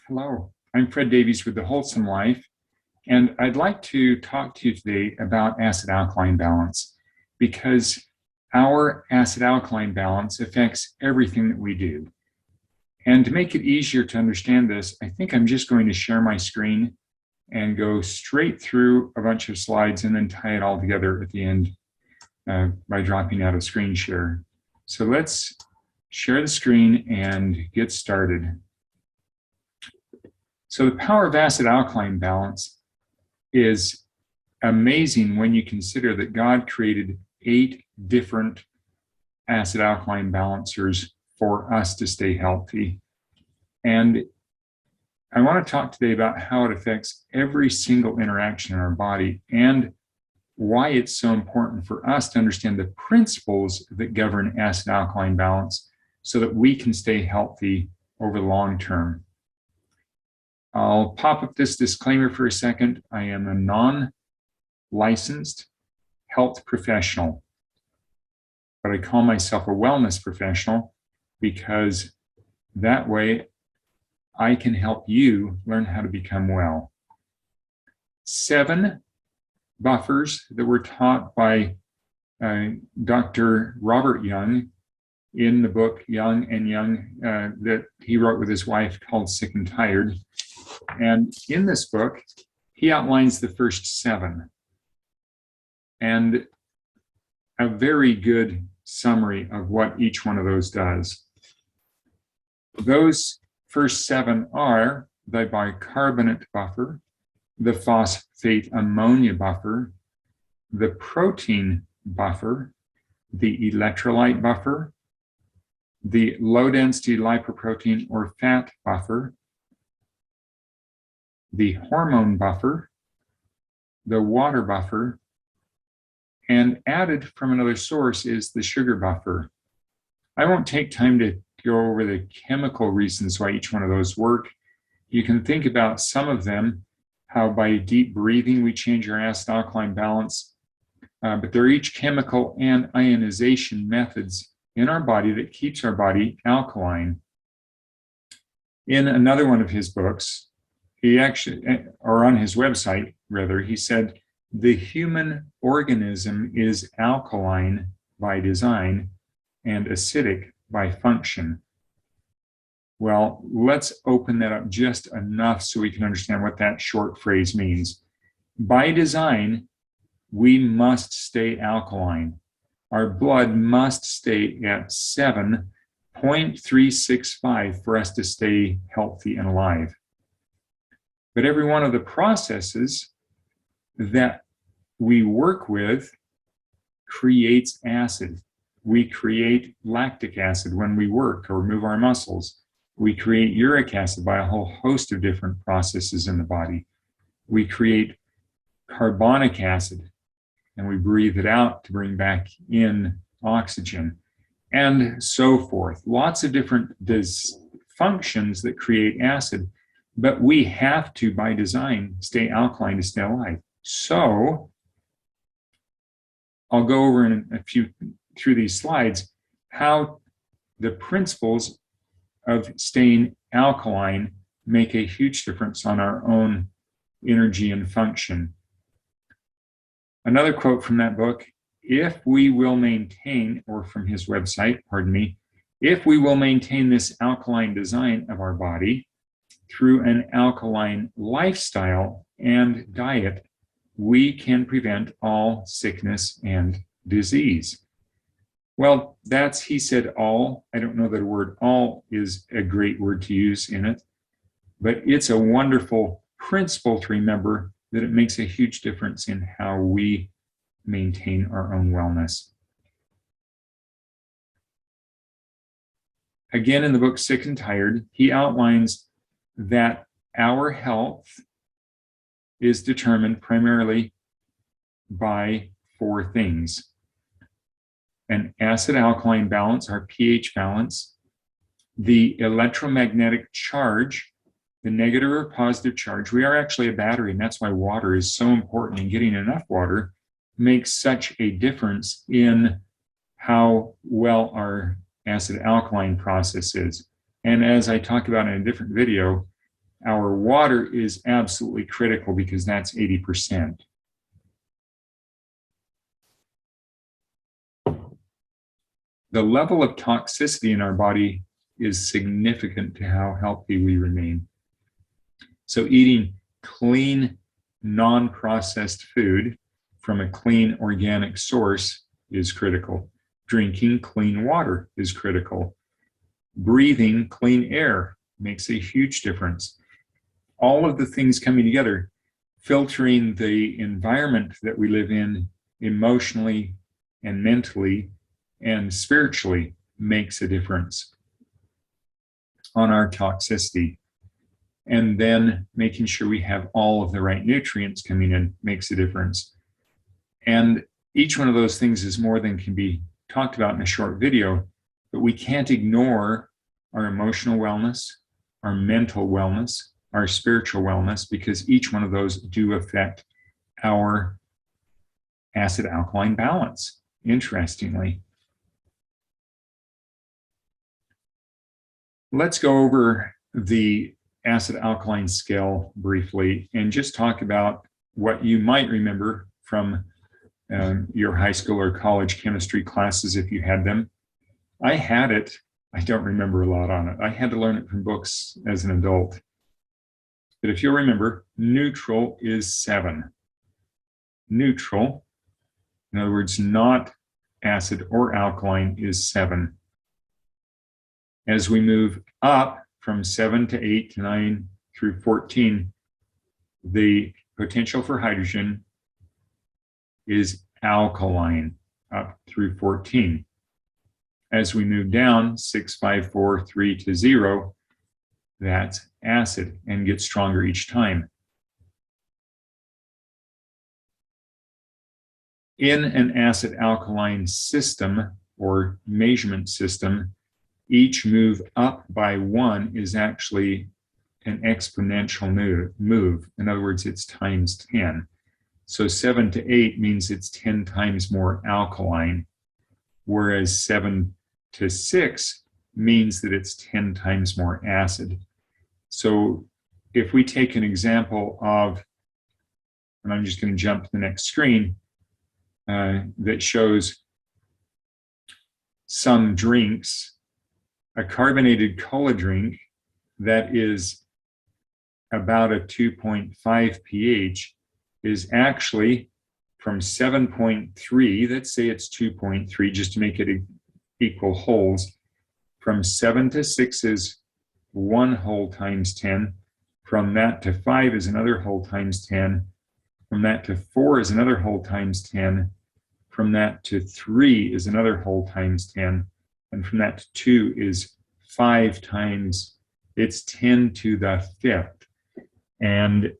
Hello, I'm Fred Davies with The Wholesome Life, and I'd like to talk to you today about acid-alkaline balance because our acid-alkaline balance affects everything that we do. And to make it easier to understand this, I think I'm just going to share my screen and go straight through a bunch of slides and then tie it all together at the end by dropping out of screen share. So let's share the screen and get started. So the power of acid-alkaline balance is amazing when you consider that God created 8 different acid-alkaline balancers for us to stay healthy. And I want to talk today about how it affects every single interaction in our body and why it's so important for us to understand the principles that govern acid-alkaline balance so that we can stay healthy over the long term. I'll pop up this disclaimer for a second. I am a non-licensed health professional, but I call myself a wellness professional because that way I can help you learn how to become well. 7 buffers that were taught by Dr. Robert Young in the book Young and Young that he wrote with his wife called Sick and Tired. And in this book, he outlines the first 7 and a very good summary of what each one of those does. Those first 7 are the bicarbonate buffer, the phosphate ammonia buffer, the protein buffer, the electrolyte buffer, the low density lipoprotein or fat buffer, the hormone buffer, the water buffer, and added from another source is the sugar buffer. I won't take time to go over the chemical reasons why each one of those work. You can think about some of them, how by deep breathing we change our acid-alkaline balance, but they're each chemical and ionization methods in our body that keeps our body alkaline. In another one of his books, he actually, or on his website rather, he said, the human organism is alkaline by design and acidic by function. Well, let's open that up just enough so we can understand what that short phrase means. By design, we must stay alkaline. Our blood must stay at 7.365 for us to stay healthy and alive. But every one of the processes that we work with creates acid. We create lactic acid when we work or move our muscles. We create uric acid by a whole host of different processes in the body. We create carbonic acid and we breathe it out to bring back in oxygen and so forth. Lots of different functions that create acid. But we have to, by design, stay alkaline to stay alive. So I'll go over in a few through these slides how the principles of staying alkaline make a huge difference on our own energy and function. Another quote from that book, if we will maintain, or from his website, pardon me, if we will maintain this alkaline design of our body, through an alkaline lifestyle and diet, we can prevent all sickness and disease. Well, that's, he said all. I don't know that a word all is a great word to use in it, but it's a wonderful principle to remember that it makes a huge difference in how we maintain our own wellness. Again, in the book Sick and Tired, he outlines that our health is determined primarily by 4 things. An acid-alkaline balance, our pH balance, the electromagnetic charge, the negative or positive charge. We are actually a battery, and that's why water is so important, and getting enough water makes such a difference in how well our acid-alkaline process is. And as I talked about in a different video, Our water is absolutely critical because that's 80%. The level of toxicity in our body is significant to how healthy we remain. So eating clean, non-processed food from a clean organic source is critical. Drinking clean water is critical. Breathing clean air makes a huge difference. All of the things coming together, filtering the environment that we live in emotionally and mentally and spiritually makes a difference on our toxicity. And then making sure we have all of the right nutrients coming in makes a difference. And each one of those things is more than can be talked about in a short video, but we can't ignore our emotional wellness, our mental wellness, our spiritual wellness, because each one of those do affect our acid alkaline balance, interestingly. Let's go over the acid alkaline scale briefly and just talk about what you might remember from your high school or college chemistry classes if you had them. I had it. I don't remember a lot on it. I had to learn it from books as an adult. But if you'll remember, neutral is 7. Neutral, in other words, not acid or alkaline, is 7. As we move up from 7 to 8 to 9 through 14, the potential for hydrogen is alkaline up through 14. As we move down 6, 5, 4, 3 to 0, that's acid and gets stronger each time. In an acid alkaline system or measurement system, each move up by 1 is actually an exponential move. In other words, it's times 10. So 7 to 8 means it's 10 times more alkaline, whereas 7 to 6 means that it's 10 times more acid. So if we take an example of, and I'm just going to jump to the next screen, that shows some drinks, a carbonated cola drink that is about a 2.5 pH is actually from 7.3, let's say it's 2.3, just to make it equal wholes. From 7 to 6 is 1 whole times 10. From that to 5 is another whole times 10. From that to 4 is another whole times 10. From that to 3 is another whole times 10. And from that to 2 is 5 times, it's 10 to the 5th. And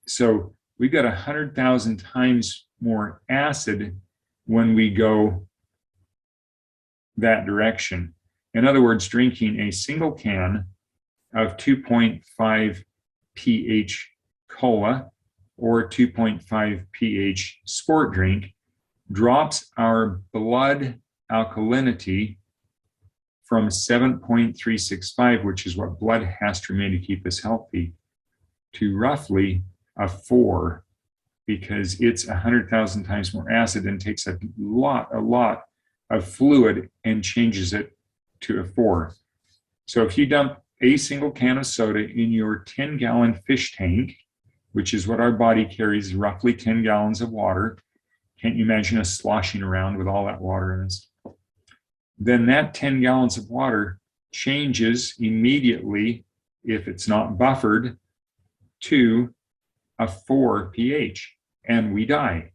so we've got 100,000 times more acid when we go that direction. In other words, drinking a single can of 2.5 pH cola or 2.5 pH sport drink drops our blood alkalinity from 7.365, which is what blood has to remain to keep us healthy, to roughly a 4, because it's 100,000 times more acid and takes a lot of fluid and changes it to a 4. So if you dump a single can of soda in your 10-gallon fish tank, which is what our body carries, roughly 10 gallons of water, can't you imagine us sloshing around with all that water in us? Then that 10 gallons of water changes immediately, if it's not buffered, to a 4 pH, and we die.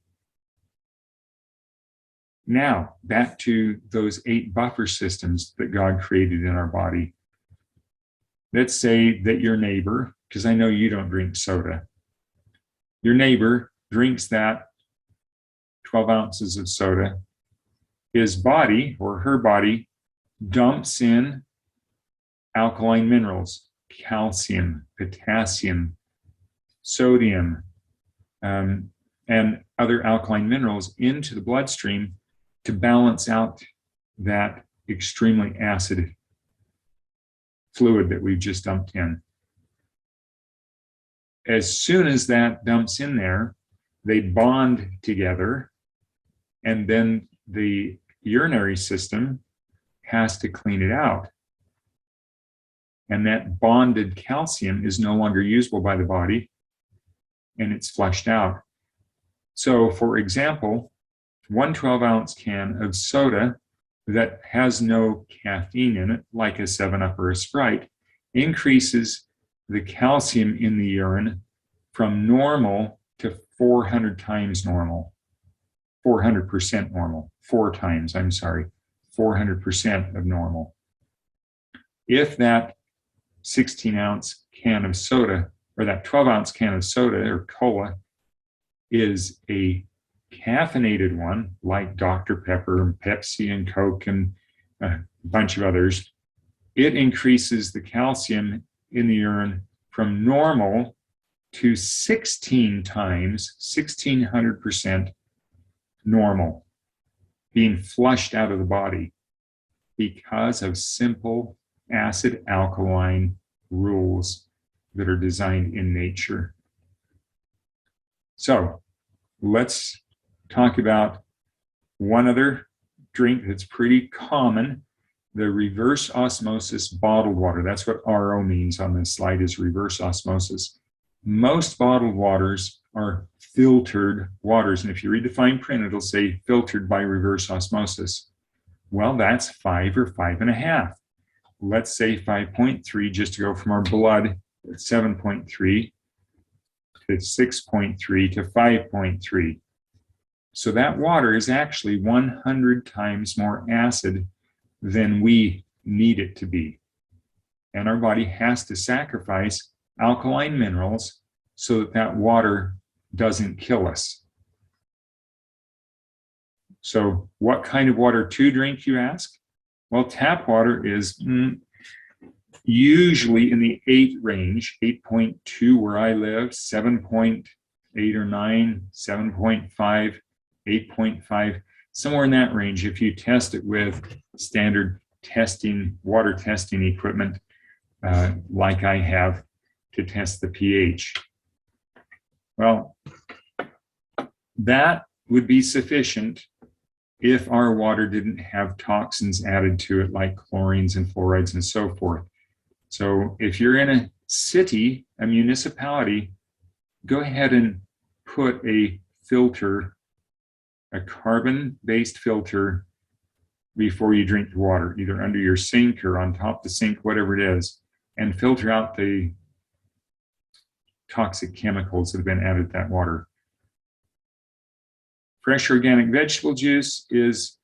Now, back to those 8 buffer systems that God created in our body. Let's say that your neighbor, because I know you don't drink soda, your neighbor drinks that 12 ounces of soda. His body or her body dumps in alkaline minerals, calcium, potassium, sodium, and other alkaline minerals into the bloodstream to balance out that extremely acid fluid that we've just dumped in. as soon as that dumps in there, they bond together, and then the urinary system has to clean it out. And that bonded calcium is no longer usable by the body, and it's flushed out. So, for example, one 12-ounce can of soda that has no caffeine in it, like a 7-Up or a Sprite, increases the calcium in the urine from normal to 400 times normal, 400% normal, 400% of normal. If that 16-ounce can of soda, or that 12-ounce can of soda or cola, is a caffeinated one, like Dr. Pepper and Pepsi and Coke and a bunch of others, it increases the calcium in the urine from normal to 16 times, 1600% normal, being flushed out of the body because of simple acid alkaline rules that are designed in nature. So let's talk about one other drink that's pretty common, the reverse osmosis bottled water. That's what RO means on this slide, is reverse osmosis. Most bottled waters are filtered waters. And if you read the fine print, it'll say filtered by reverse osmosis. Well, that's 5 or 5.5. Let's say 5.3, just to go from our blood at 7.3 to 6.3 to 5.3. So that water is actually 100 times more acid than we need it to be. And our body has to sacrifice alkaline minerals so that that water doesn't kill us. So what kind of water to drink, you ask? Well, tap water is usually in the 8 range, 8.2 where I live, 7.8 or 9, 7.5, 8.5, somewhere in that range if you test it with standard testing, water testing equipment like I have to test the pH. Well, that would be sufficient if our water didn't have toxins added to it like chlorines and fluorides and so forth. So if you're in a city, a municipality, go ahead and put a filter, a carbon-based filter, before you drink the water, either under your sink or on top of the sink, whatever it is, and filter out the toxic chemicals that have been added to that water. Fresh organic vegetable juice is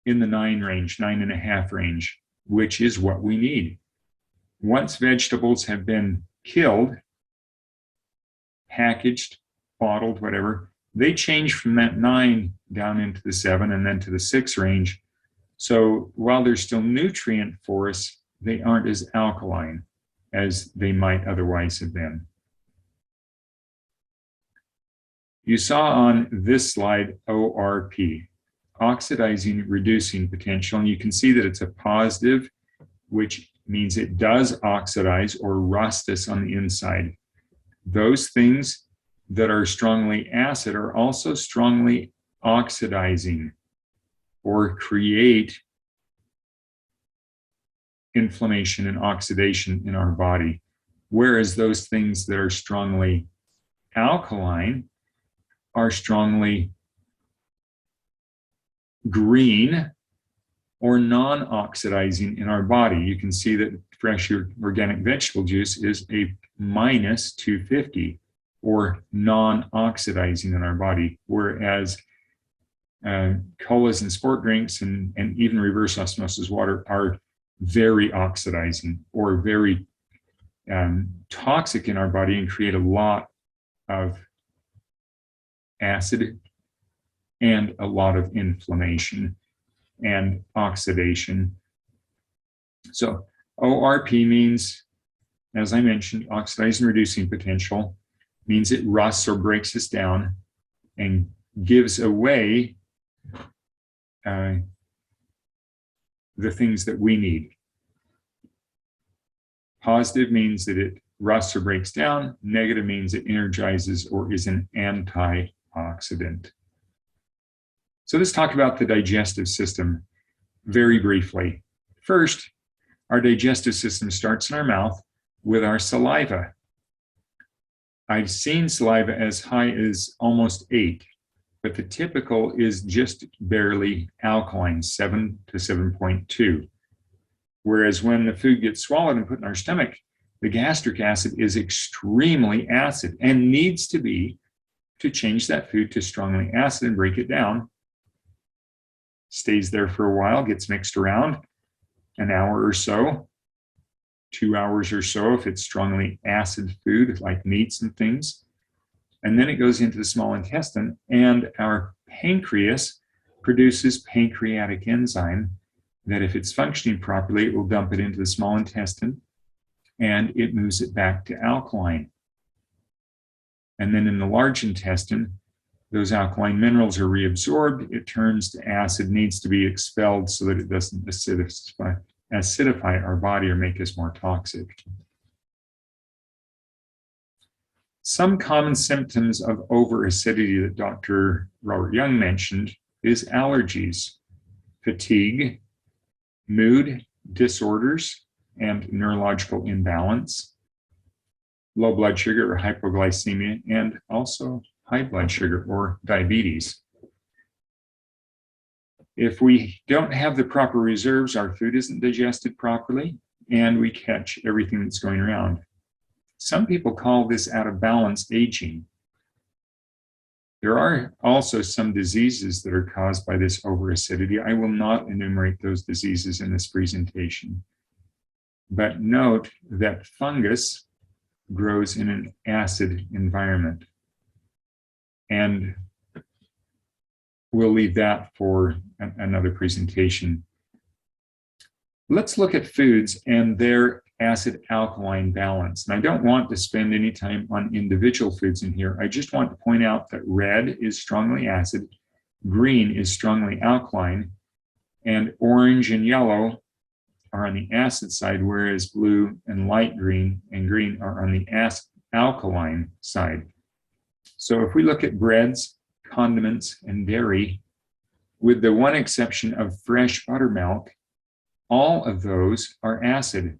in the 9 range, 9.5 range, which is what we need. Once vegetables have been killed, packaged, bottled, whatever, they change from that 9 down into the 7 and then to the 6 range. So while they're still nutrient for us, they aren't as alkaline as they might otherwise have been. You saw on this slide ORP, oxidizing reducing potential, and you can see that it's a positive, which means it does oxidize or rust us on the inside. Those things that are strongly acid are also strongly oxidizing or create inflammation and oxidation in our body. Whereas those things that are strongly alkaline are strongly green or non-oxidizing in our body. You can see that fresh organic vegetable juice is a minus 250 or non-oxidizing in our body, whereas colas and sport drinks and even reverse osmosis water are very oxidizing or very toxic in our body and create a lot of acid and a lot of inflammation and oxidation. So ORP means, as I mentioned, oxidizing reducing potential, means it rusts or breaks us down and gives away the things that we need. Positive means that it rusts or breaks down. Negative means it energizes or is an antioxidant. So let's talk about the digestive system very briefly. First, our digestive system starts in our mouth with our saliva. I've seen saliva as high as almost 8, but the typical is just barely alkaline, 7 to 7.2. Whereas when the food gets swallowed and put in our stomach, the gastric acid is extremely acid and needs to be to change that food to strongly acid and break it down. Stays there for a while, gets mixed around, an hour or so, 2 hours or so if it's strongly acid food like meats and things. And then it goes into the small intestine, and our pancreas produces pancreatic enzyme that, if it's functioning properly, it will dump it into the small intestine and it moves it back to alkaline. And then in the large intestine, those alkaline minerals are reabsorbed, it turns to acid, needs to be expelled so that it doesn't acidify our body or make us more toxic. Some common symptoms of overacidity that Dr. Robert Young mentioned is allergies, fatigue, mood disorders and neurological imbalance, low blood sugar or hypoglycemia, and also high blood sugar or diabetes. If we don't have the proper reserves, our food isn't digested properly, and we catch everything that's going around. Some people call this out of balance aging. There are also some diseases that are caused by this overacidity. I will not enumerate those diseases in this presentation, but note that fungus grows in an acid environment. And we'll leave that for another presentation. Let's look at foods and their acid alkaline balance. And I don't want to spend any time on individual foods in here. I just want to point out that red is strongly acid, green is strongly alkaline, and orange and yellow are on the acid side, whereas blue and light green and green are on the alkaline side. So if we look at breads, condiments, and dairy, with the one exception of fresh buttermilk, all of those are acid.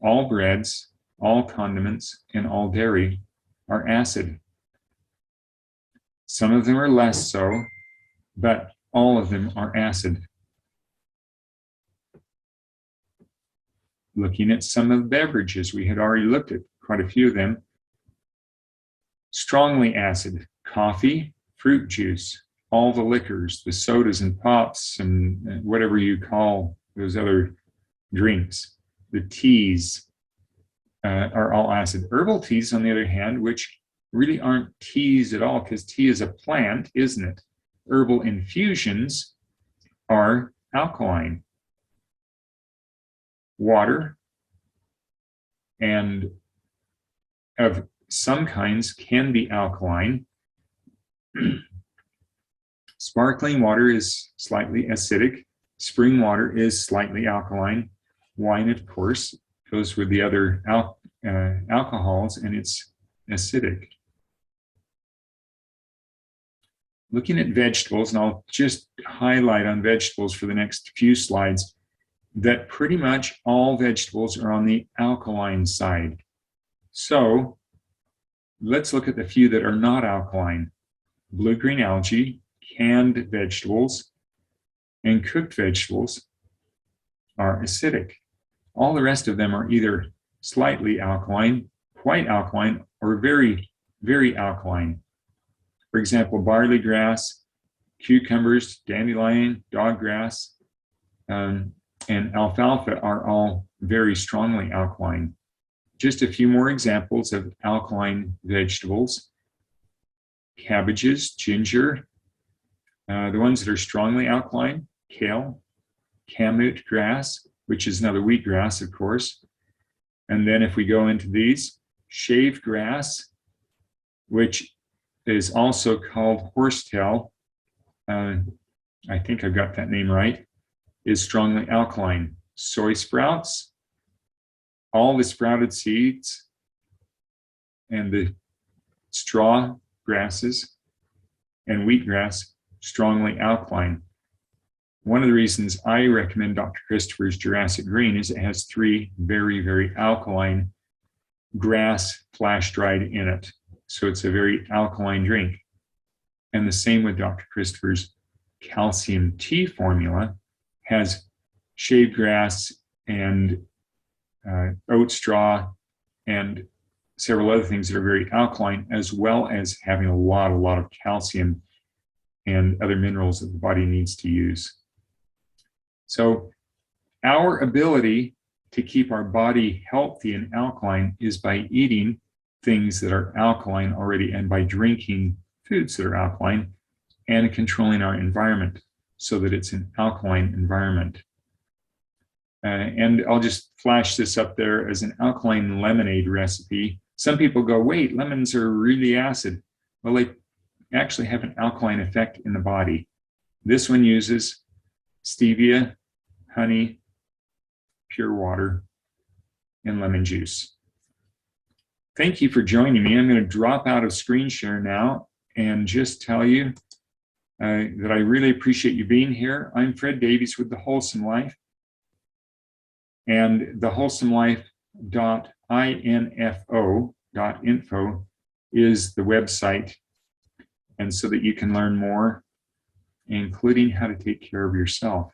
All breads, all condiments, and all dairy are acid. Some of them are less so, but all of them are acid. Looking at some of the beverages, we had already looked at quite a few of them. Strongly acid, coffee, fruit juice, all the liquors, the sodas and pops and whatever you call those other drinks. The teas are all acid. Herbal teas, on the other hand, which really aren't teas at all, because tea is a plant, isn't it? Herbal infusions are alkaline. Water and of some kinds can be alkaline. Sparkling water is slightly acidic. Spring water is slightly alkaline. Wine, of course, goes with the other alcohols, and it's acidic. Looking at vegetables, and I'll just highlight on vegetables for the next few slides, that pretty much all vegetables are on the alkaline side. So let's look at the few that are not alkaline. Blue-green algae, canned vegetables, and cooked vegetables are acidic. All the rest of them are either slightly alkaline, quite alkaline, or very, very alkaline. For example, barley grass, cucumbers, dandelion, doggrass, and alfalfa are all very strongly alkaline. Just a few more examples of alkaline vegetables. Cabbages, ginger, the ones that are strongly alkaline, kale, kamut grass, which is another wheatgrass, of course. And then if we go into these, shave grass, which is also called horsetail, I think I got that name right, is strongly alkaline. Soy sprouts, all the sprouted seeds, and the straw grasses and wheatgrass, strongly alkaline. One of the reasons I recommend Dr. Christopher's Jurassic Green is it has 3 very, very alkaline grass flash dried in it. So it's a very alkaline drink. And the same with Dr. Christopher's calcium tea formula, has shaved grass and oat straw and several other things that are very alkaline, as well as having a lot of calcium and other minerals that the body needs to use. So our ability to keep our body healthy and alkaline is by eating things that are alkaline already and by drinking foods that are alkaline and controlling our environment so that it's an alkaline environment. And I'll just flash this up there as an alkaline lemonade recipe. Some people go, wait, lemons are really acid. Well, they actually have an alkaline effect in the body. This one uses stevia, honey, pure water, and lemon juice. Thank you for joining me. I'm going to drop out of screen share now and just tell you that I really appreciate you being here. I'm Fred Davies with The Wholesome Life. And thewholesomelife.info is the website, and so that you can learn more, including how to take care of yourself.